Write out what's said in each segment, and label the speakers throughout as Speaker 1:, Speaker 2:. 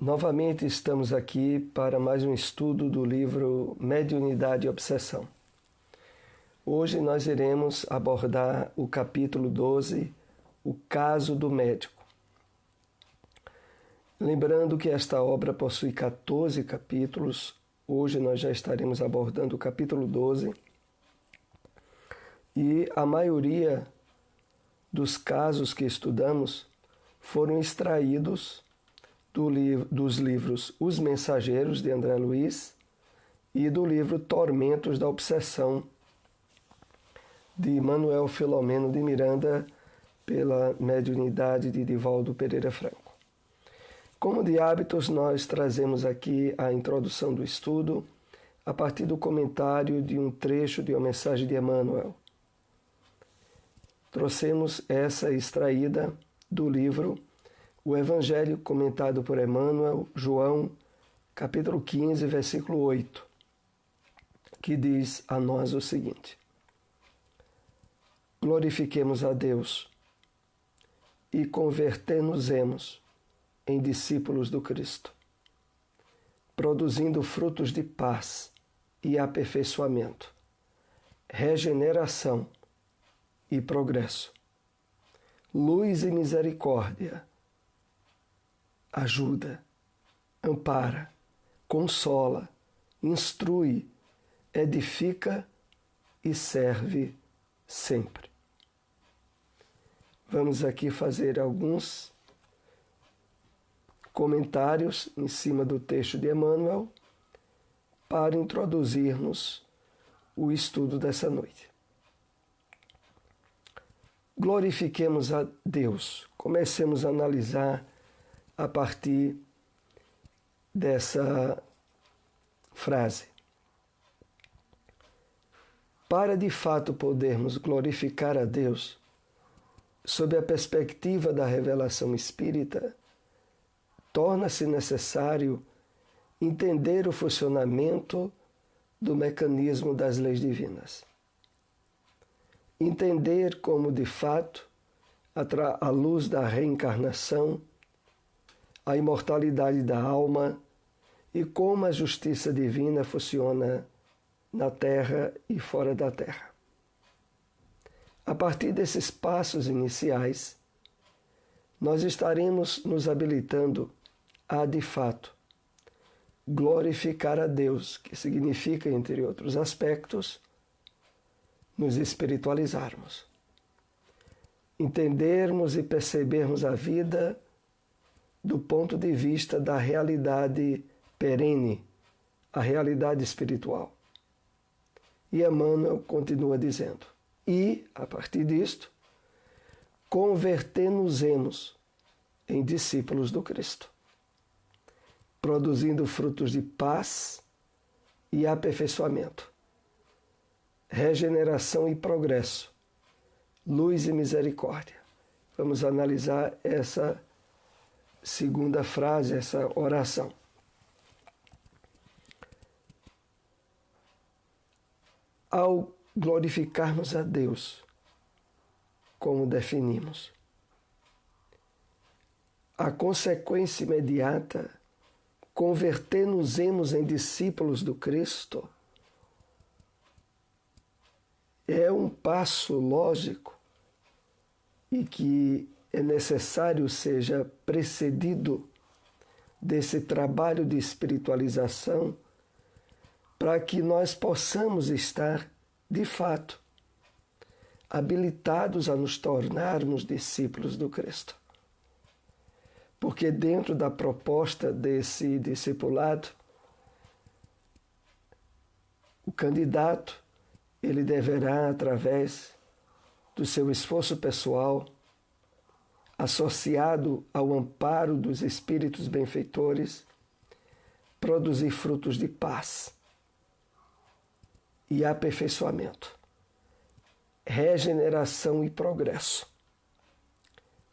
Speaker 1: Novamente estamos aqui para mais um estudo do livro Mediunidade e Obsessão. Hoje nós iremos abordar o capítulo 12, o caso do médico. Lembrando que esta obra possui 14 capítulos, hoje nós já estaremos abordando o capítulo 12 e a maioria dos casos que estudamos foram extraídos dos livros Os Mensageiros, de André Luiz, e do livro Tormentos da Obsessão, de Manuel Filomeno de Miranda, pela mediunidade de Divaldo Pereira Franco. Como de hábitos, nós trazemos aqui a introdução do estudo a partir do comentário de um trecho de uma mensagem de Emmanuel. Trouxemos essa extraída do livro O Evangelho comentado por Emmanuel, João, capítulo 15, versículo 8, que diz a nós o seguinte: glorifiquemos a Deus e converter-nos-emos em discípulos do Cristo, produzindo frutos de paz e aperfeiçoamento, regeneração e progresso, luz e misericórdia, ajuda, ampara, consola, instrui, edifica e serve sempre. Vamos aqui fazer alguns comentários em cima do texto de Emmanuel para introduzirmos o estudo dessa noite. Glorifiquemos a Deus. Comecemos a analisar a partir dessa frase. Para de fato podermos glorificar a Deus, sob a perspectiva da revelação espírita, torna-se necessário entender o funcionamento do mecanismo das leis divinas. Entender como, de fato, à luz da reencarnação, a imortalidade da alma e como a justiça divina funciona na Terra e fora da Terra. A partir desses passos iniciais, nós estaremos nos habilitando a, de fato, glorificar a Deus, que significa, entre outros aspectos, nos espiritualizarmos. Entendermos e percebermos a vida do ponto de vista da realidade perene, a realidade espiritual. E Emmanuel continua dizendo: e, a partir disto, converter-nos-emos em discípulos do Cristo, produzindo frutos de paz e aperfeiçoamento, regeneração e progresso, luz e misericórdia. Vamos analisar essa segunda frase, essa oração. Ao glorificarmos a Deus, como definimos, a consequência imediata, converter-nos-emos em discípulos do Cristo, é um passo lógico e que é necessário seja precedido desse trabalho de espiritualização para que nós possamos estar, de fato, habilitados a nos tornarmos discípulos do Cristo. Porque dentro da proposta desse discipulado, o candidato, ele deverá, através do seu esforço pessoal, associado ao amparo dos espíritos benfeitores, produzir frutos de paz e aperfeiçoamento, regeneração e progresso,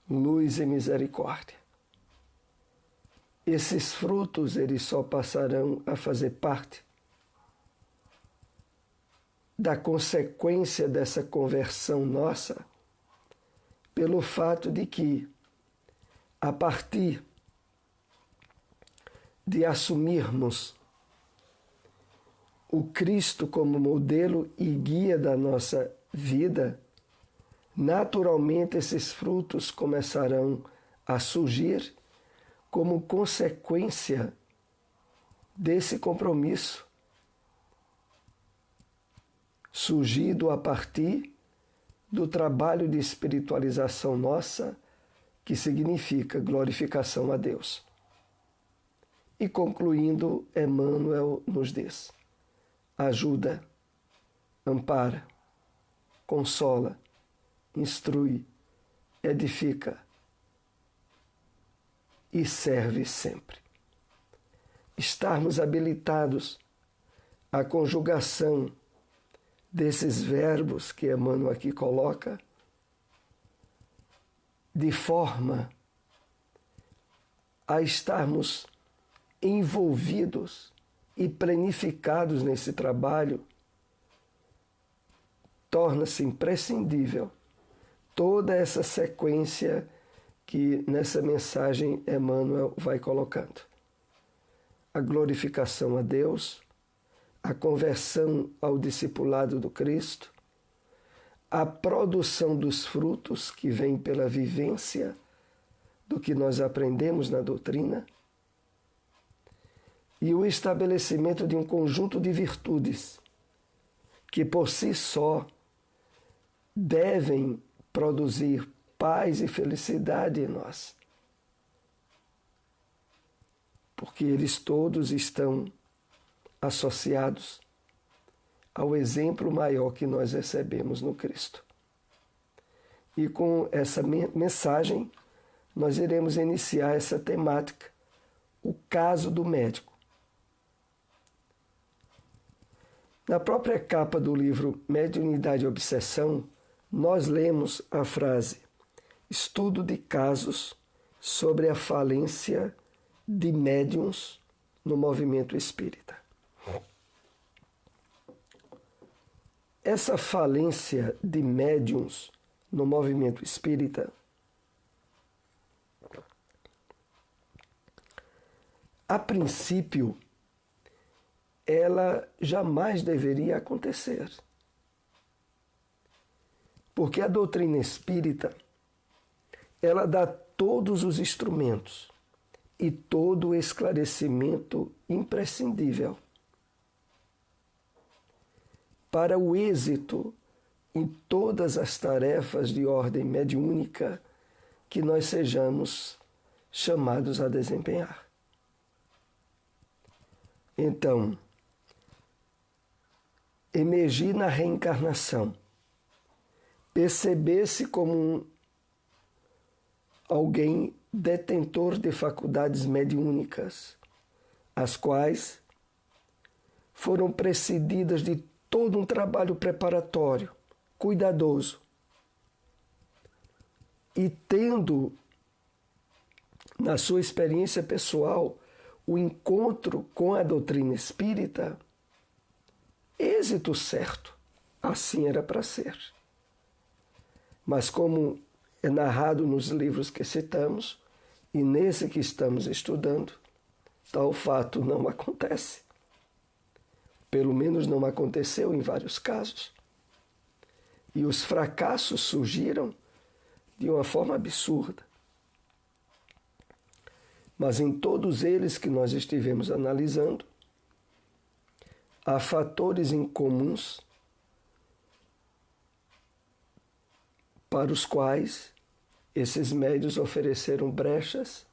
Speaker 1: luz e misericórdia. Esses frutos eles só passarão a fazer parte da consequência dessa conversão nossa pelo fato de que, a partir de assumirmos o Cristo como modelo e guia da nossa vida, naturalmente esses frutos começarão a surgir como consequência desse compromisso, surgido a partir do trabalho de espiritualização nossa, que significa glorificação a Deus. E concluindo, Emmanuel nos diz: ajuda, ampara, consola, instrui, edifica e serve sempre. Estarmos habilitados à conjugação desses verbos que Emmanuel aqui coloca, de forma a estarmos envolvidos e planificados nesse trabalho, torna-se imprescindível toda essa sequência que nessa mensagem Emmanuel vai colocando. A glorificação a Deus, a conversão ao discipulado do Cristo, a produção dos frutos que vem pela vivência do que nós aprendemos na doutrina e o estabelecimento de um conjunto de virtudes que por si só devem produzir paz e felicidade em nós, porque eles todos estão associados ao exemplo maior que nós recebemos no Cristo. E com essa mensagem, nós iremos iniciar essa temática, o caso do médico. Na própria capa do livro Mediunidade e Obsessão, nós lemos a frase: estudo de casos sobre a falência de médiuns no movimento espírita. Essa falência de médiuns no movimento espírita a princípio, ela jamais deveria acontecer. Porque a doutrina espírita, ela dá todos os instrumentos e todo o esclarecimento imprescindível para o êxito em todas as tarefas de ordem mediúnica que nós sejamos chamados a desempenhar. Então, emergir na reencarnação, perceber-se como alguém detentor de faculdades mediúnicas, as quais foram precedidas de todo um trabalho preparatório, cuidadoso, e tendo na sua experiência pessoal o encontro com a doutrina espírita, êxito certo, assim era para ser. Mas como é narrado nos livros que citamos, e nesse que estamos estudando, tal fato não acontece. Pelo menos não aconteceu em vários casos. E os fracassos surgiram de uma forma absurda. Mas em todos eles que nós estivemos analisando, há fatores incomuns para os quais esses médios ofereceram brechas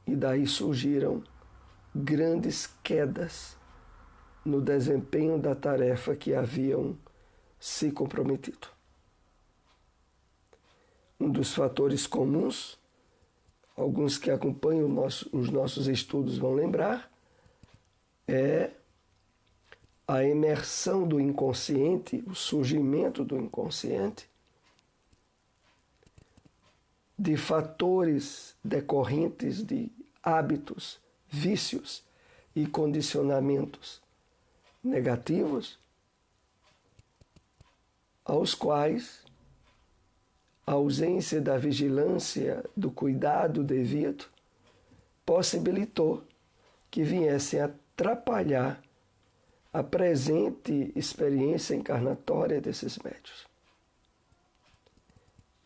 Speaker 1: e daí surgiram grandes quedas no desempenho da tarefa que haviam se comprometido. Um dos fatores comuns, alguns que acompanham os nossos estudos vão lembrar, é a imersão do inconsciente, o surgimento do inconsciente, de fatores decorrentes de hábitos, vícios e condicionamentos negativos, aos quais a ausência da vigilância, do cuidado devido, possibilitou que viessem atrapalhar a presente experiência encarnatória desses médiuns.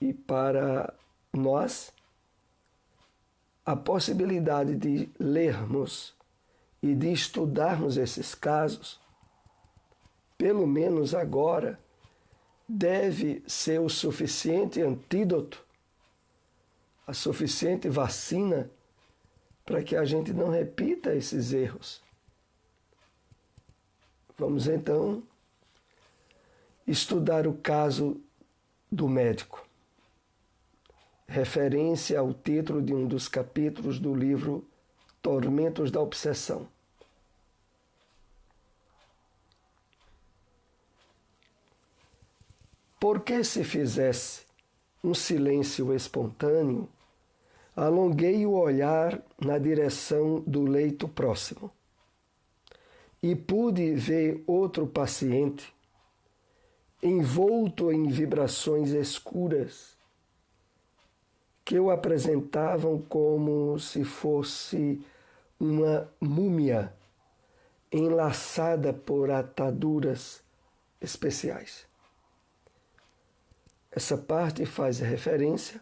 Speaker 1: E para nós, a possibilidade de lermos e de estudarmos esses casos, pelo menos agora, deve ser o suficiente antídoto, a suficiente vacina para que a gente não repita esses erros. Vamos então estudar o caso do médico, referência ao título de um dos capítulos do livro Tormentos da Obsessão. Porque se fizesse um silêncio espontâneo, alonguei o olhar na direção do leito próximo e pude ver outro paciente envolto em vibrações escuras que o apresentavam como se fosse uma múmia enlaçada por ataduras especiais. Essa parte faz referência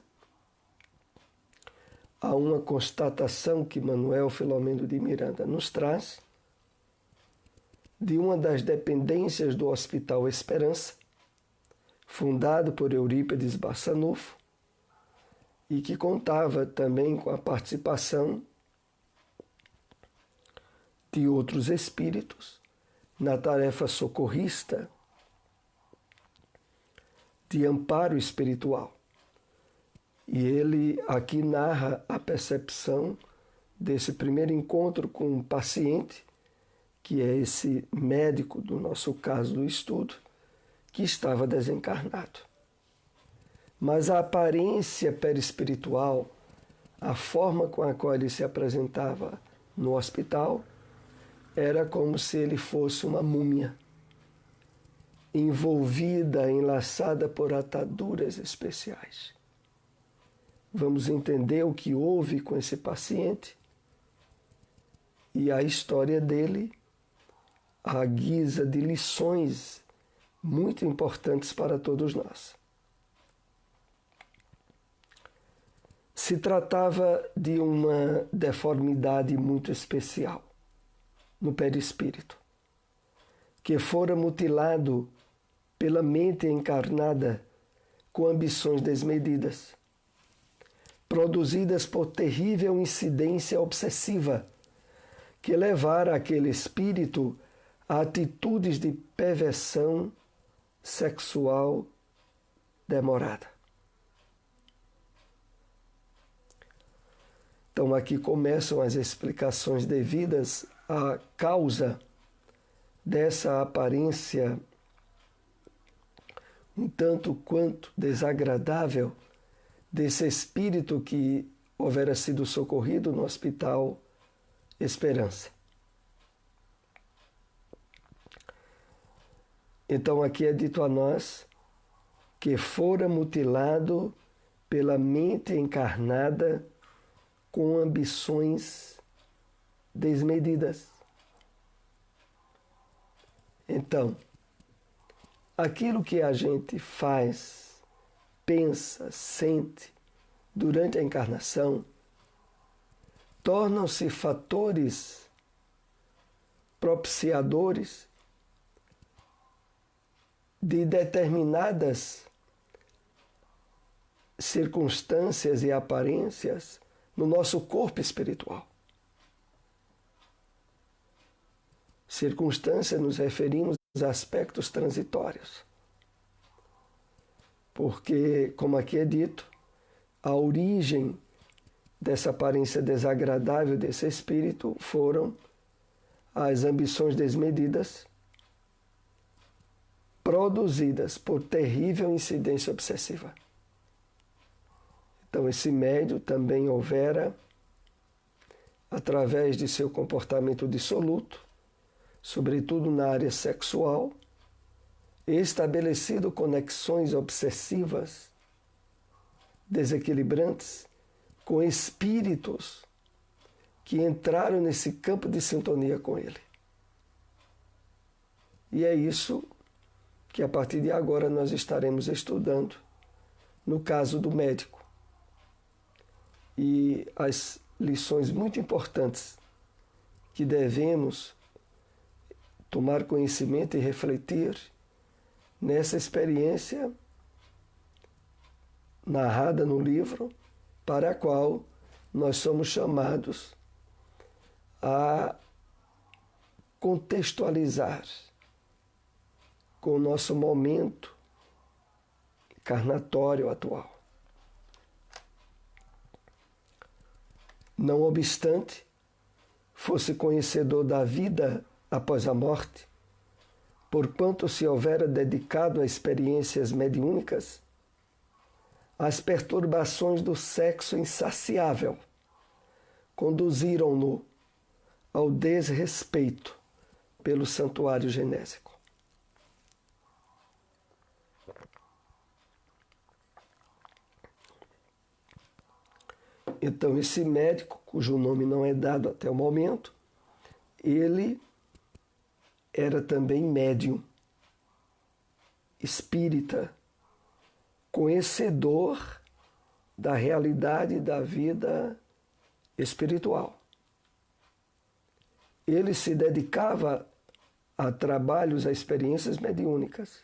Speaker 1: a uma constatação que Manuel Filomeno de Miranda nos traz de uma das dependências do Hospital Esperança, fundado por Eurípides Barçanufo, e que contava também com a participação de outros espíritos na tarefa socorrista de amparo espiritual. E ele aqui narra a percepção desse primeiro encontro com um paciente, que é esse médico do nosso caso do estudo, que estava desencarnado. Mas a aparência perispiritual, a forma com a qual ele se apresentava no hospital, era como se ele fosse uma múmia, envolvida, enlaçada por ataduras especiais. Vamos entender o que houve com esse paciente e a história dele à guisa de lições muito importantes para todos nós. Se tratava de uma deformidade muito especial no perispírito, que fora mutilado pela mente encarnada com ambições desmedidas, produzidas por terrível incidência obsessiva, que levara aquele espírito a atitudes de perversão sexual demorada. Então aqui começam as explicações devidas à causa dessa aparência um tanto quanto desagradável desse espírito que houvera sido socorrido no Hospital Esperança. Então aqui é dito a nós que fora mutilado pela mente encarnada com ambições desmedidas. Então, aquilo que a gente faz, pensa, sente durante a encarnação, tornam-se fatores propiciadores de determinadas circunstâncias e aparências no nosso corpo espiritual. Circunstância nos referimos aos aspectos transitórios. Porque, como aqui é dito, a origem dessa aparência desagradável desse espírito foram as ambições desmedidas produzidas por terrível incidência obsessiva. Então, esse médium também houvera, através de seu comportamento dissoluto, sobretudo na área sexual, estabelecido conexões obsessivas, desequilibrantes, com espíritos que entraram nesse campo de sintonia com Ele. E é isso que a partir de agora nós estaremos estudando no caso do médico. E as lições muito importantes que devemos tomar conhecimento e refletir nessa experiência narrada no livro, para a qual nós somos chamados a contextualizar com o nosso momento encarnatório atual. Não obstante, fosse conhecedor da vida após a morte, porquanto se houvera dedicado a experiências mediúnicas, as perturbações do sexo insaciável conduziram-no ao desrespeito pelo santuário genésico. Então, esse médico, cujo nome não é dado até o momento, ele era também médium, espírita, conhecedor da realidade da vida espiritual. Ele se dedicava a trabalhos, a experiências mediúnicas.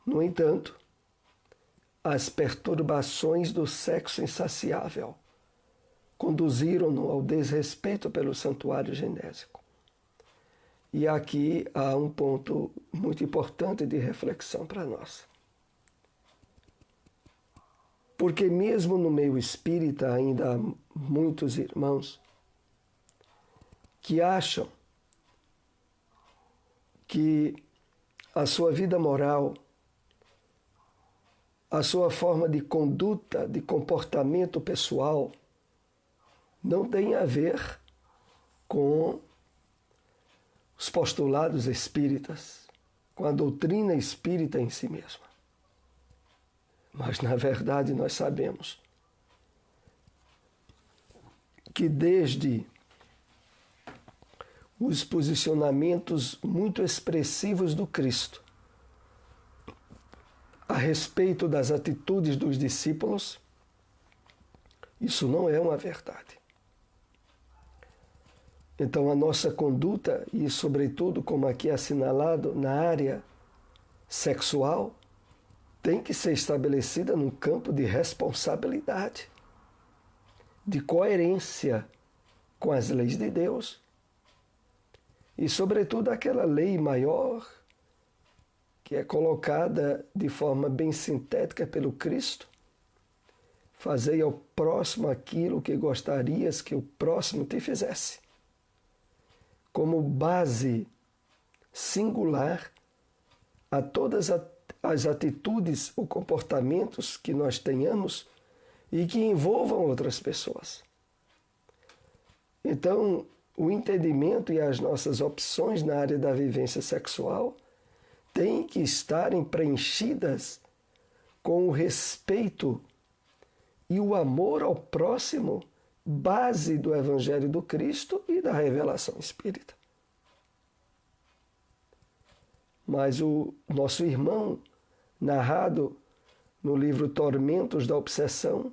Speaker 1: No entanto, as perturbações do sexo insaciável conduziram-no ao desrespeito pelo santuário genésico. E aqui há um ponto muito importante de reflexão para nós. Porque mesmo no meio espírita ainda há muitos irmãos que acham que a sua vida moral, a sua forma de conduta, de comportamento pessoal, não tem a ver com os postulados espíritas, com a doutrina espírita em si mesma. Mas, na verdade, nós sabemos que desde os posicionamentos muito expressivos do Cristo a respeito das atitudes dos discípulos, isso não é uma verdade. Então, a nossa conduta, e sobretudo, como aqui é assinalado, na área sexual, tem que ser estabelecida num campo de responsabilidade, de coerência com as leis de Deus e, sobretudo, aquela lei maior que é colocada de forma bem sintética pelo Cristo: fazei ao próximo aquilo que gostarias que o próximo te fizesse. Como base singular a todas as atitudes ou comportamentos que nós tenhamos e que envolvam outras pessoas. Então, o entendimento e as nossas opções na área da vivência sexual têm que estarem preenchidas com o respeito e o amor ao próximo, base do Evangelho do Cristo e da revelação espírita. Mas o nosso irmão, narrado no livro Tormentos da Obsessão,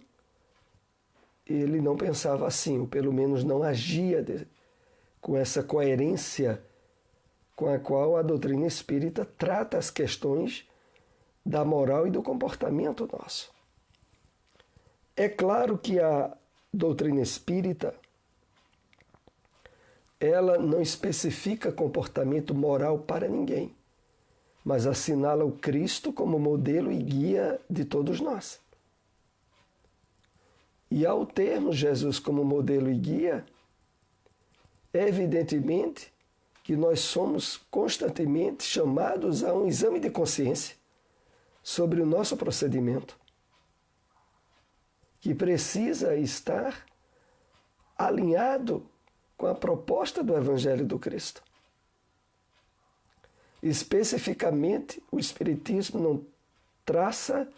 Speaker 1: ele não pensava assim, ou pelo menos não agia com essa coerência com a qual a doutrina espírita trata as questões da moral e do comportamento nosso. É claro que a doutrina espírita, ela não especifica comportamento moral para ninguém, mas assinala o Cristo como modelo e guia de todos nós. E ao termos Jesus como modelo e guia, é evidentemente que nós somos constantemente chamados a um exame de consciência sobre o nosso procedimento, que precisa estar alinhado com a proposta do Evangelho do Cristo. Especificamente, o Espiritismo não traça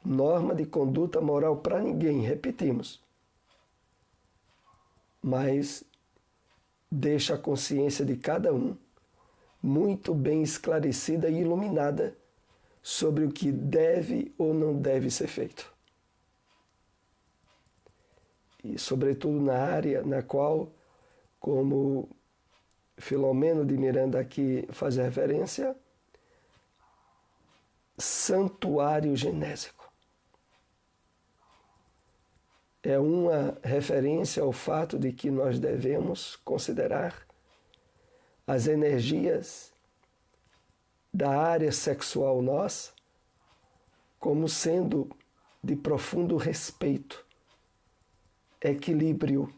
Speaker 1: norma de conduta moral para ninguém, repetimos. mas deixa a consciência de cada um muito bem esclarecida e iluminada sobre o que deve ou não deve ser feito. E, sobretudo, na área na qual, como Filomeno de Miranda aqui faz referência, santuário genésico. É uma referência ao fato de que nós devemos considerar as energias da área sexual nossa como sendo de profundo respeito, equilíbrio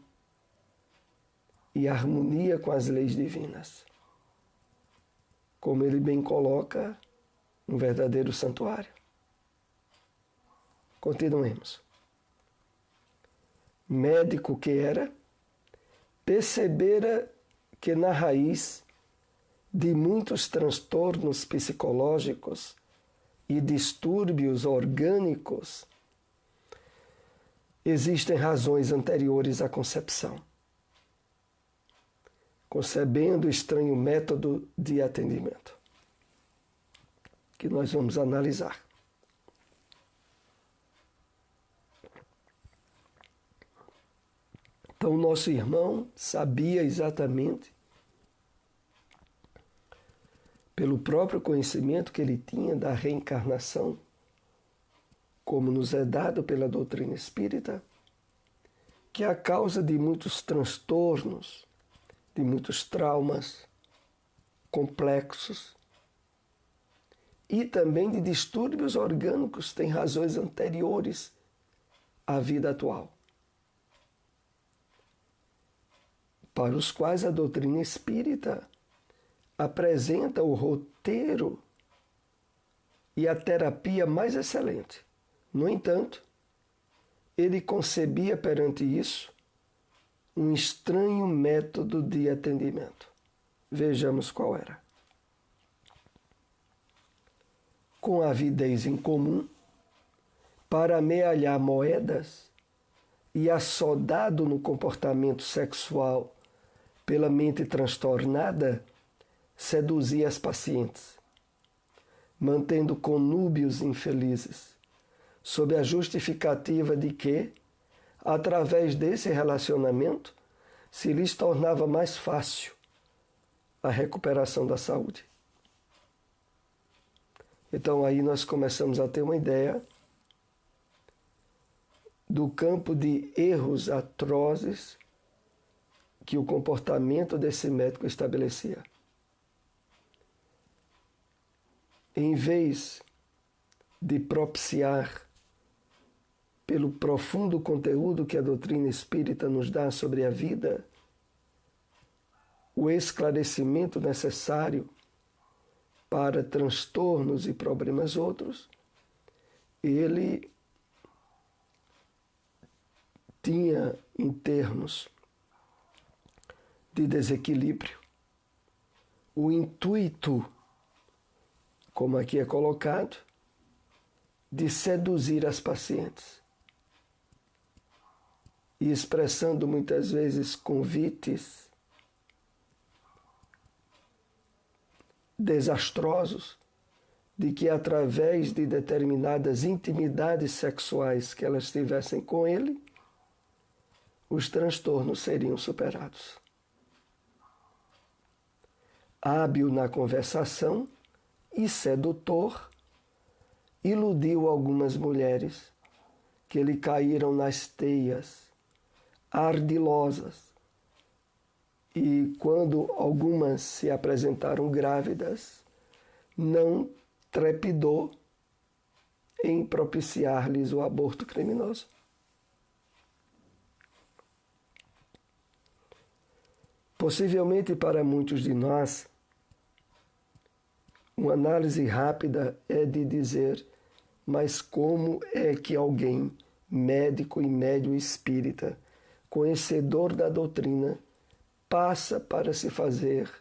Speaker 1: e harmonia com as leis divinas. Como ele bem coloca, um verdadeiro santuário. Continuemos. Médico que era, percebera que na raiz de muitos transtornos psicológicos e distúrbios orgânicos existem razões anteriores à concepção. Concebendo o estranho método de atendimento, que nós vamos analisar. Então, nosso irmão sabia exatamente, pelo próprio conhecimento que ele tinha da reencarnação, como nos é dado pela doutrina espírita, que a causa de muitos transtornos, de muitos traumas complexos e também de distúrbios orgânicos tem razões anteriores à vida atual, para os quais a doutrina espírita apresenta o roteiro e a terapia mais excelente. No entanto, ele concebia perante isso um estranho método de atendimento. Vejamos qual era. Com avidez em comum, para amealhar moedas e assodado no comportamento sexual pela mente transtornada, seduzia as pacientes, mantendo conúbios infelizes, sob a justificativa de que, através desse relacionamento, se lhes tornava mais fácil a recuperação da saúde. Então aí nós começamos a ter uma ideia do campo de erros atrozes que o comportamento desse médico estabelecia. Em vez de propiciar, pelo profundo conteúdo que a doutrina espírita nos dá sobre a vida, o esclarecimento necessário para transtornos e problemas outros, ele tinha, em termos de desequilíbrio, o intuito, como aqui é colocado, de seduzir as pacientes. E expressando muitas vezes convites desastrosos de que através de determinadas intimidades sexuais que elas tivessem com ele, os transtornos seriam superados. Hábil na conversação e sedutor, iludiu algumas mulheres que lhe caíram nas teias ardilosas, e quando algumas se apresentaram grávidas, não trepidou em propiciar-lhes o aborto criminoso. Possivelmente para muitos de nós, uma análise rápida é de dizer: mas como é que alguém, médico e médium espírita, conhecedor da doutrina, passa para se fazer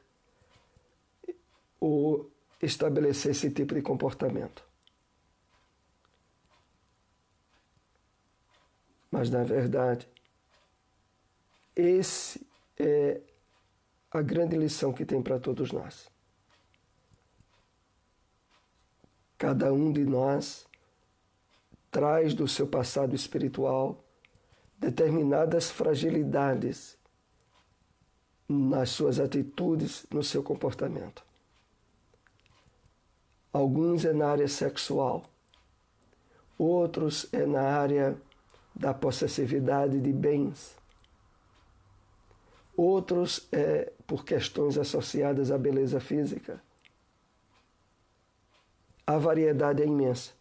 Speaker 1: ou estabelecer esse tipo de comportamento? Mas, na verdade, esse é a grande lição que tem para todos nós. Cada um de nós traz do seu passado espiritual determinadas fragilidades nas suas atitudes, no seu comportamento. Alguns é na área sexual, outros é na área da possessividade de bens, outros é por questões associadas à beleza física. A variedade é imensa.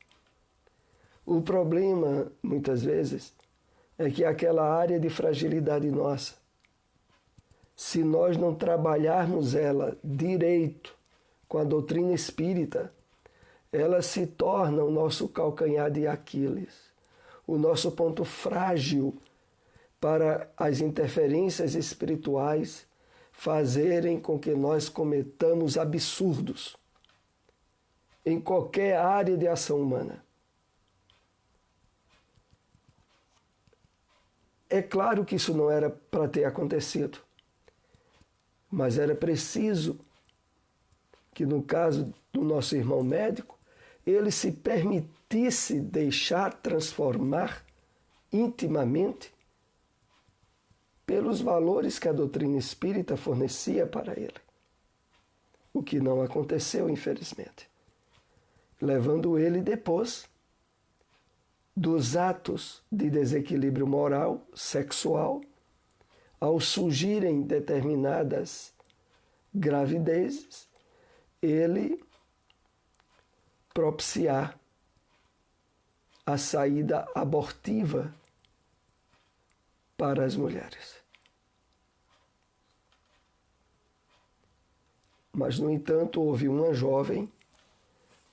Speaker 1: O problema, muitas vezes, é que aquela área de fragilidade nossa, se nós não trabalharmos ela direito com a doutrina espírita, ela se torna o nosso calcanhar de Aquiles, o nosso ponto frágil para as interferências espirituais fazerem com que nós cometamos absurdos em qualquer área de ação humana. É claro que isso não era para ter acontecido, mas era preciso que, no caso do nosso irmão médico, ele se permitisse deixar transformar intimamente pelos valores que a doutrina espírita fornecia para ele. O que não aconteceu, infelizmente, levando ele depois dos atos de desequilíbrio moral, sexual, ao surgirem determinadas gravidezes, ele propiciar a saída abortiva para as mulheres. Mas, no entanto, houve uma jovem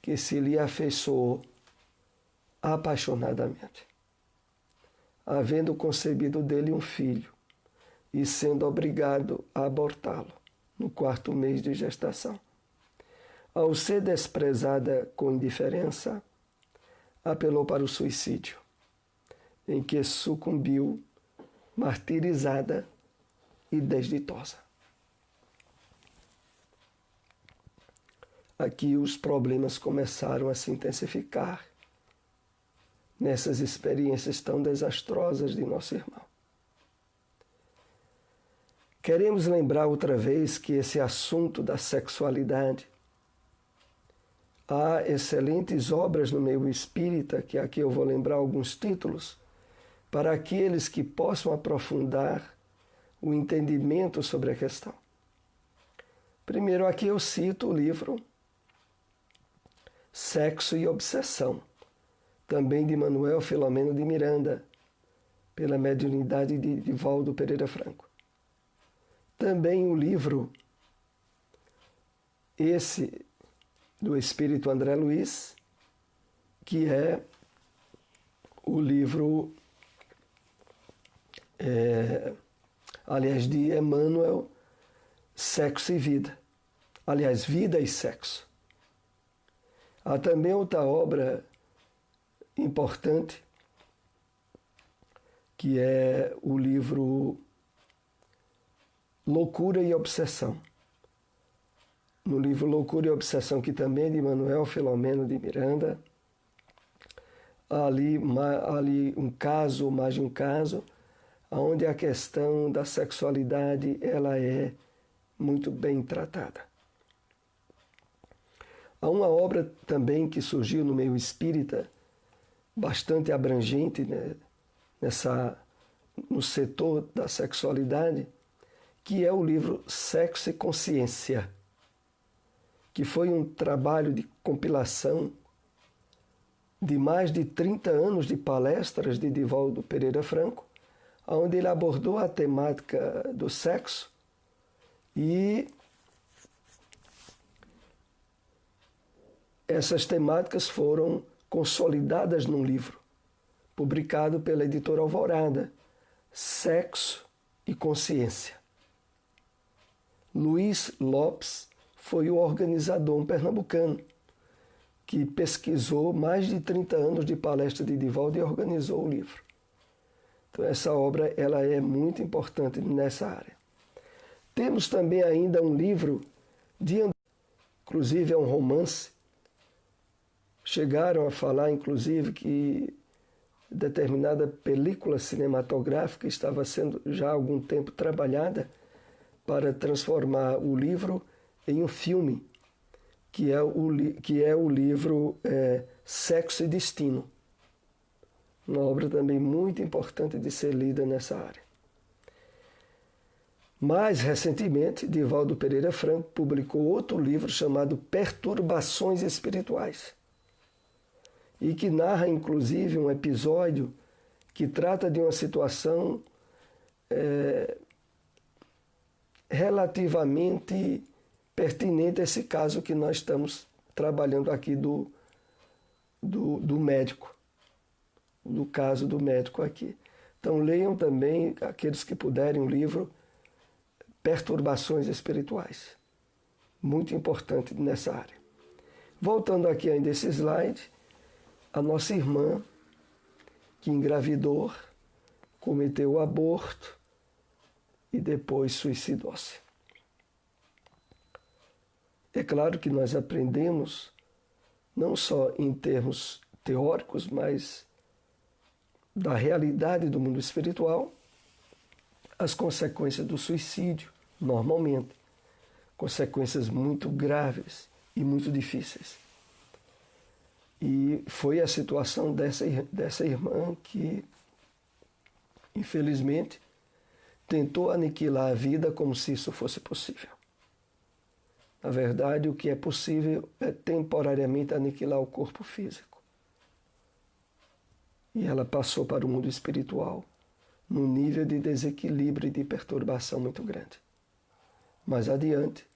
Speaker 1: que se lhe afeiçoou apaixonadamente, havendo concebido dele um filho e sendo obrigado a abortá-lo no 4º mês de gestação. Ao ser desprezada com indiferença, apelou para o suicídio, em que sucumbiu martirizada e desditosa. Aqui os problemas começaram a se intensificar nessas experiências tão desastrosas de nosso irmão. Queremos lembrar outra vez que esse assunto da sexualidade, há excelentes obras no meio espírita, que aqui eu vou lembrar alguns títulos, para aqueles que possam aprofundar o entendimento sobre a questão. Primeiro, aqui eu cito o livro Sexo e Obsessão, também de Manuel Filomeno de Miranda, pela mediunidade de Divaldo Pereira Franco. Também o livro, esse do Espírito André Luiz, que é o livro, de Emmanuel, Sexo e Vida. Aliás, Vida e Sexo. Há também outra obra importante, que é o livro Loucura e Obsessão. No livro Loucura e Obsessão, que também é de Manuel Filomeno de Miranda, ali um caso, mais de um caso, onde a questão da sexualidade ela é muito bem tratada. Há uma obra também que surgiu no meio espírita, bastante abrangente, né, no setor da sexualidade, que é o livro Sexo e Consciência, que foi um trabalho de compilação de mais de 30 anos de palestras de Divaldo Pereira Franco, onde ele abordou a temática do sexo e essas temáticas foram consolidadas num livro, publicado pela editora Alvorada, Sexo e Consciência. Luiz Lopes foi o organizador, um pernambucano, que pesquisou mais de 30 anos de palestra de Divaldo e organizou o livro. Então essa obra ela é muito importante nessa área. Temos também ainda um livro de André, inclusive é um romance. Chegaram a falar, inclusive, que determinada película cinematográfica estava sendo já há algum tempo trabalhada para transformar o livro em um filme, que é o livro Sexo e Destino. Uma obra também muito importante de ser lida nessa área. Mais recentemente, Divaldo Pereira Franco publicou outro livro chamado Perturbações Espirituais, e que narra, inclusive, um episódio que trata de uma situação relativamente pertinente a esse caso que nós estamos trabalhando aqui do médico, do caso do médico aqui. Então leiam também, aqueles que puderem, o livro Perturbações Espirituais. Muito importante nessa área. Voltando aqui ainda esse slide, a nossa irmã que engravidou, cometeu o aborto e depois suicidou-se. É claro que nós aprendemos, não só em termos teóricos, mas da realidade do mundo espiritual, as consequências do suicídio, normalmente, consequências muito graves e muito difíceis. E foi a situação dessa irmã que, infelizmente, tentou aniquilar a vida como se isso fosse possível. Na verdade, o que é possível é temporariamente aniquilar o corpo físico. E ela passou para o mundo espiritual num nível de desequilíbrio e de perturbação muito grande. Mais adiante,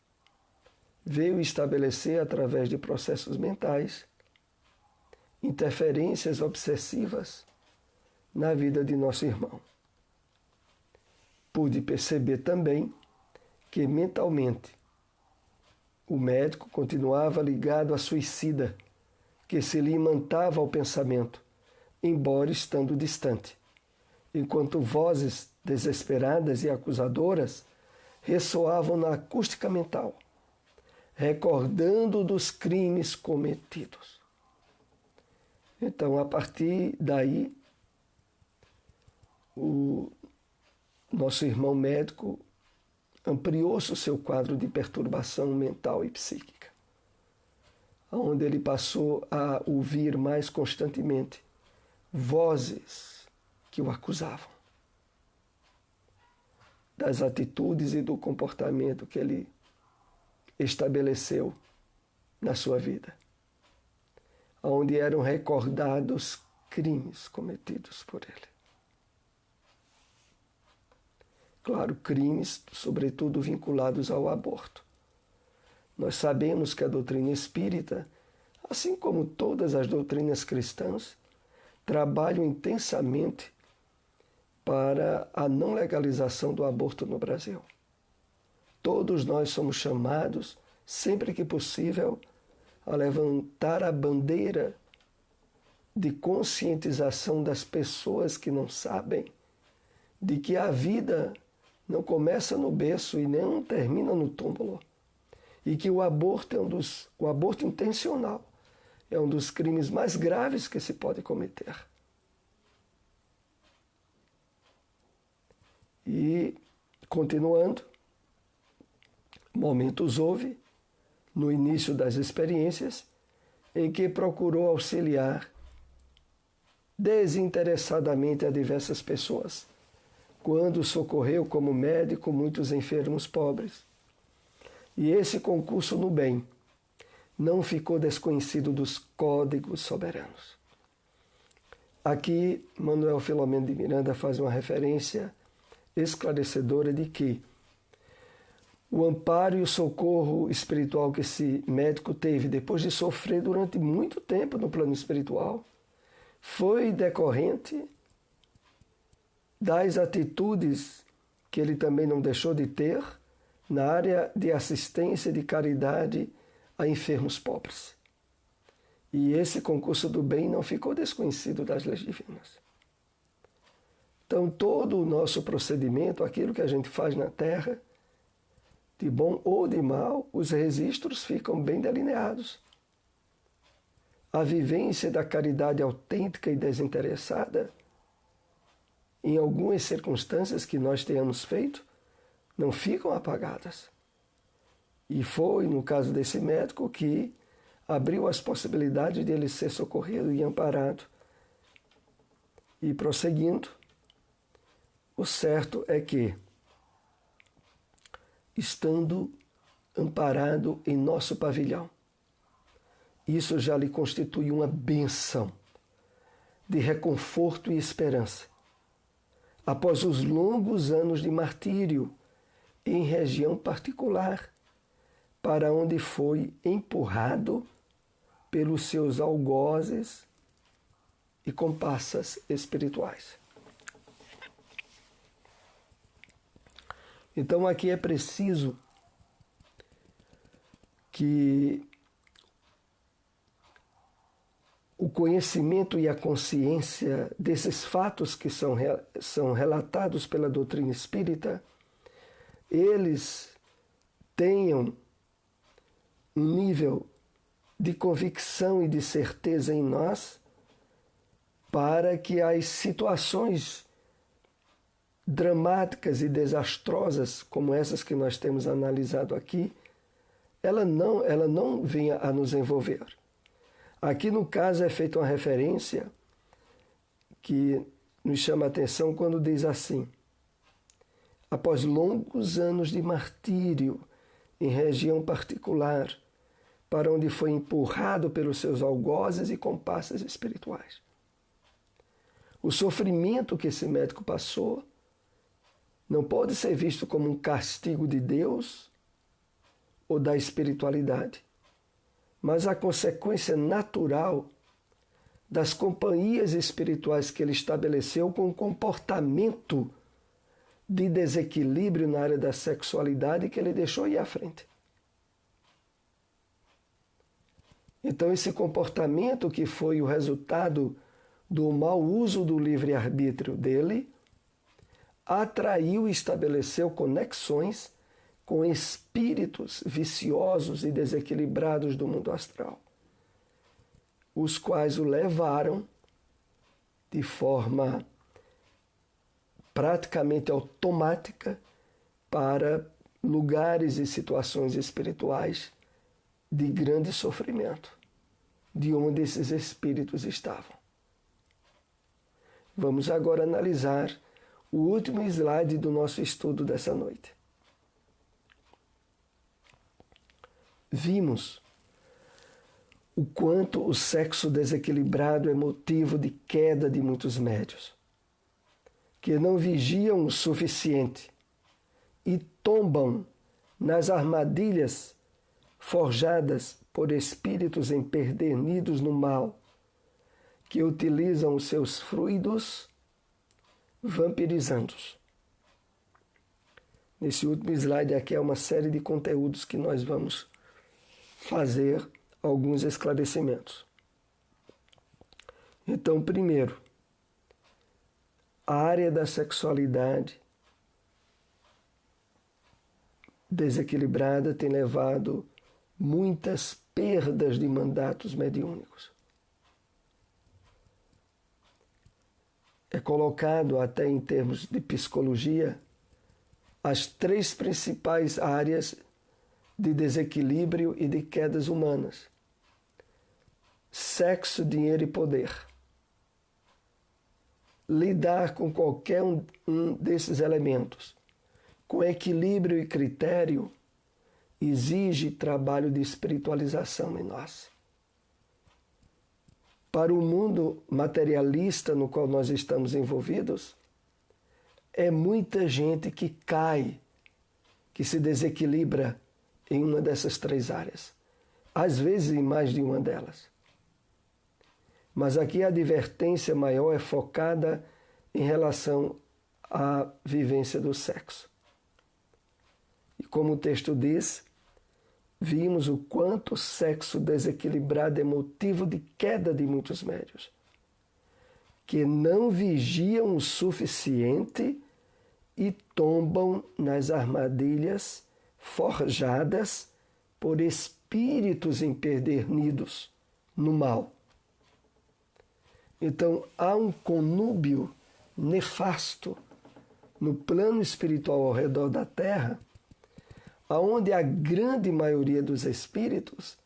Speaker 1: veio estabelecer, através de processos mentais, interferências obsessivas na vida de nosso irmão. Pude perceber também que mentalmente o médico continuava ligado à suicida, que se lhe imantava ao pensamento, embora estando distante, enquanto vozes desesperadas e acusadoras ressoavam na acústica mental, recordando dos crimes cometidos. Então, a partir daí, o nosso irmão médico ampliou-se o seu quadro de perturbação mental e psíquica, onde ele passou a ouvir mais constantemente vozes que o acusavam das atitudes e do comportamento que ele estabeleceu na sua vida, onde eram recordados crimes cometidos por ele. Claro, crimes, sobretudo vinculados ao aborto. Nós sabemos que a doutrina espírita, assim como todas as doutrinas cristãs, trabalham intensamente para a não legalização do aborto no Brasil. Todos nós somos chamados, sempre que possível, a levantar a bandeira de conscientização das pessoas que não sabem de que a vida não começa no berço e nem termina no túmulo, e que o aborto o aborto intencional é um dos crimes mais graves que se pode cometer. E, continuando, momentos houve, no início das experiências, em que procurou auxiliar desinteressadamente a diversas pessoas, quando socorreu como médico muitos enfermos pobres. E esse concurso no bem não ficou desconhecido dos códigos soberanos. Aqui, Manuel Filomeno de Miranda faz uma referência esclarecedora de que o amparo e o socorro espiritual que esse médico teve depois de sofrer durante muito tempo no plano espiritual foi decorrente das atitudes que ele também não deixou de ter na área de assistência e de caridade a enfermos pobres. E esse concurso do bem não ficou desconhecido das leis divinas. Então, todo o nosso procedimento, aquilo que a gente faz na Terra, de bom ou de mal, os registros ficam bem delineados. A vivência da caridade autêntica e desinteressada, em algumas circunstâncias que nós tenhamos feito, não ficam apagadas. E foi, no caso desse médico, que abriu as possibilidades de ele ser socorrido e amparado. E prosseguindo, o certo é que, estando amparado em nosso pavilhão, isso já lhe constitui uma bênção de reconforto e esperança. Após os longos anos de martírio em região particular, para onde foi empurrado pelos seus algozes e compassas espirituais. Então aqui é preciso que o conhecimento e a consciência desses fatos que são relatados pela doutrina espírita, eles tenham um nível de convicção e de certeza em nós para que as situações dramáticas e desastrosas como essas que nós temos analisado aqui, ela não venha a nos envolver. Aqui no caso é feita uma referência que nos chama a atenção quando diz assim: após longos anos de martírio em região particular, para onde foi empurrado pelos seus algozes e compassas espirituais. O sofrimento que esse médico passou não pode ser visto como um castigo de Deus ou da espiritualidade, mas a consequência natural das companhias espirituais que ele estabeleceu com o comportamento de desequilíbrio na área da sexualidade que ele deixou ir à frente. Então, esse comportamento que foi o resultado do mau uso do livre-arbítrio dele, atraiu e estabeleceu conexões com espíritos viciosos e desequilibrados do mundo astral, os quais o levaram de forma praticamente automática para lugares e situações espirituais de grande sofrimento, de onde esses espíritos estavam. Vamos agora analisar o último slide do nosso estudo dessa noite. Vimos o quanto o sexo desequilibrado é motivo de queda de muitos médiuns, que não vigiam o suficiente e tombam nas armadilhas forjadas por espíritos empedernidos no mal, que utilizam os seus fluidos vampirizando-os. Nesse último slide aqui é uma série de conteúdos que nós vamos fazer alguns esclarecimentos. Então, primeiro, a área da sexualidade desequilibrada tem levado muitas perdas de mandatos mediúnicos. É colocado até em termos de psicologia as 3 principais áreas de desequilíbrio e de quedas humanas: sexo, dinheiro e poder. Lidar com qualquer um desses elementos com equilíbrio e critério exige trabalho de espiritualização em nós. Para o mundo materialista no qual nós estamos envolvidos, é muita gente que cai, que se desequilibra em uma dessas 3 áreas, às vezes em mais de uma delas. Mas aqui a advertência maior é focada em relação à vivência do sexo. E como o texto diz, vimos o quanto o sexo desequilibrado é motivo de queda de muitos médiuns, que não vigiam o suficiente e tombam nas armadilhas forjadas por espíritos empedernidos no mal. Então, há um conúbio nefasto no plano espiritual ao redor da Terra, aonde a grande maioria dos espíritos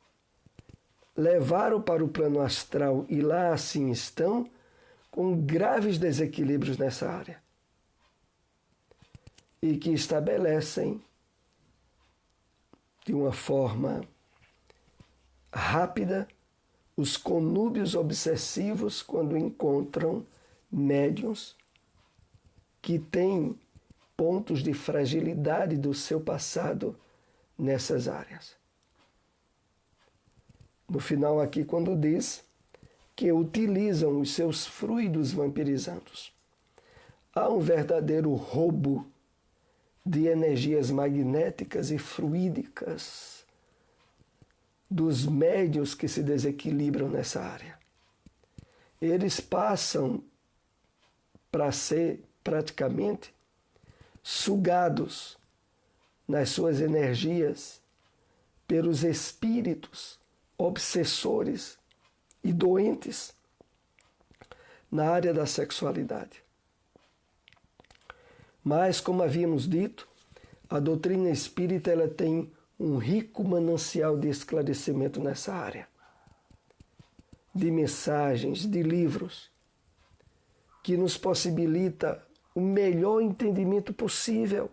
Speaker 1: levaram para o plano astral e lá assim estão, com graves desequilíbrios nessa área. E que estabelecem de uma forma rápida os conúbios obsessivos quando encontram médiuns que têm pontos de fragilidade do seu passado nessas áreas. No final aqui, quando diz que utilizam os seus fluidos vampirizantes, há um verdadeiro roubo de energias magnéticas e fluídicas dos médiuns que se desequilibram nessa área. Eles passam para ser praticamente sugados nas suas energias pelos espíritos obsessores e doentes na área da sexualidade. Mas, como havíamos dito, a doutrina espírita ela tem um rico manancial de esclarecimento nessa área, de mensagens, de livros, que nos possibilita o melhor entendimento possível.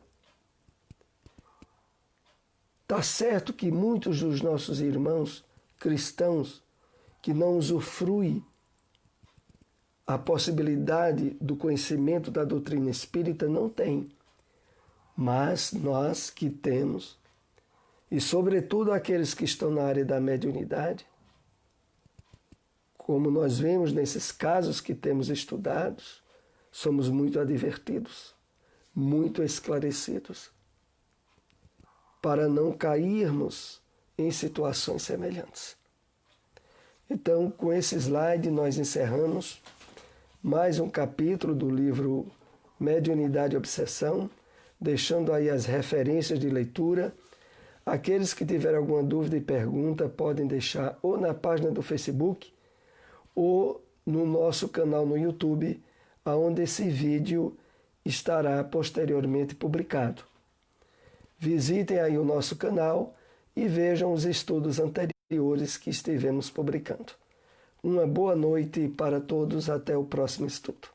Speaker 1: Está certo que muitos dos nossos irmãos cristãos que não usufruem a possibilidade do conhecimento da doutrina espírita não têm. Mas nós que temos, e sobretudo aqueles que estão na área da mediunidade, como nós vemos nesses casos que temos estudados, somos muito advertidos, muito esclarecidos, para não cairmos em situações semelhantes. Então, com esse slide, nós encerramos mais um capítulo do livro Mediunidade e Obsessão, deixando aí as referências de leitura. Aqueles que tiverem alguma dúvida e pergunta podem deixar ou na página do Facebook ou no nosso canal no YouTube, onde esse vídeo estará posteriormente publicado. Visitem aí o nosso canal e vejam os estudos anteriores que estivemos publicando. Uma boa noite para todos, até o próximo estudo.